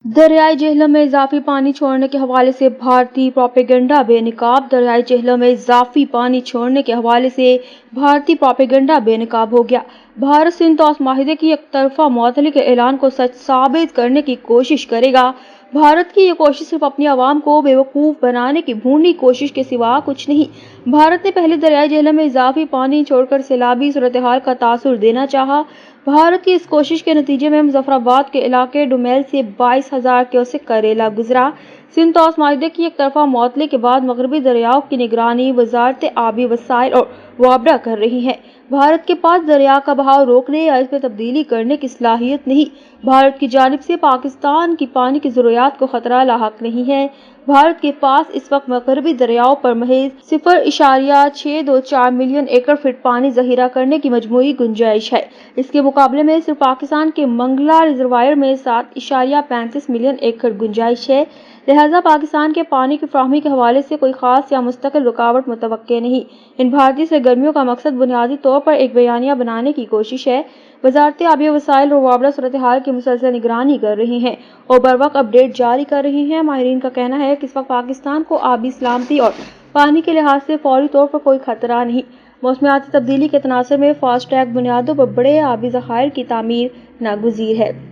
دریائے جہلم میں اضافی پانی چھوڑنے کے حوالے سے بھارتی پروپیگنڈا بے نقاب۔ دریائے جہلم میں اضافی پانی چھوڑنے کے حوالے سے بھارتی پروپیگنڈا بے نقاب ہو گیا۔ بھارت سندھ توسیع معاہدے کی یک طرفہ معطلی کے اعلان کو سچ ثابت کرنے کی کوشش کرے گا۔ بھارت کی یہ کوشش صرف اپنی عوام کو بیوقوف بنانے کی بھونڈی کوشش کے سوا کچھ نہیں۔ بھارت نے پہلے دریائے جہلم میں اضافی پانی چھوڑ کر سیلابی صورتحال کا تاثر دینا چاہا۔ بھارت کی اس کوشش کے نتیجے میں مظفر آباد کے علاقے ڈومیل سے 22,000 کیوسک کا ریلا گزرا۔ سندھ توسیع معاہدے کی یک طرفہ معطلی کے بعد مغربی دریاؤں کی نگرانی وزارت آبی وسائل اور وابڈا کر رہی ہے۔ بھارت کے پاس دریا کا بہاؤ روکنے یا اس میں تبدیلی کرنے کی صلاحیت نہیں۔ بھارت کی جانب سے پاکستان کی پانی کی ضروریات کو خطرہ لاحق نہیں ہے۔ بھارت کے پاس اس وقت مغربی دریاؤں پر محض 0.624 ملین ایکڑ فٹ پانی ذخیرہ کرنے کی مجموعی گنجائش ہے۔ اس کے مقابلے میں صرف پاکستان کے منگلا ریزروائر میں 7.35 ملین ایکڑ گنجائش ہے۔ لہٰذا پاکستان کے پانی کی فراہمی کے حوالے سے کوئی خاص یا مستقل رکاوٹ متوقع نہیں۔ ان بھارتی سرگرمیوں کا مقصد بنیادی طور پر ایک بیانیہ بنانے کی کوشش ہے۔ وزارت آبی وسائل اور وابڈا صورتحال کی مسلسل نگرانی کر رہی ہے اور بروقت اپ ڈیٹ جاری کر رہی ہے۔ ماہرین کا کہنا ہے کہ اس وقت پاکستان کو آبی سلامتی اور پانی کے لحاظ سے فوری طور پر کوئی خطرہ نہیں۔ موسمیاتی تبدیلی کے تناظر میں فاسٹ ٹریک بنیادوں پر بڑے آبی ذخائر کی تعمیر ناگزیر ہے۔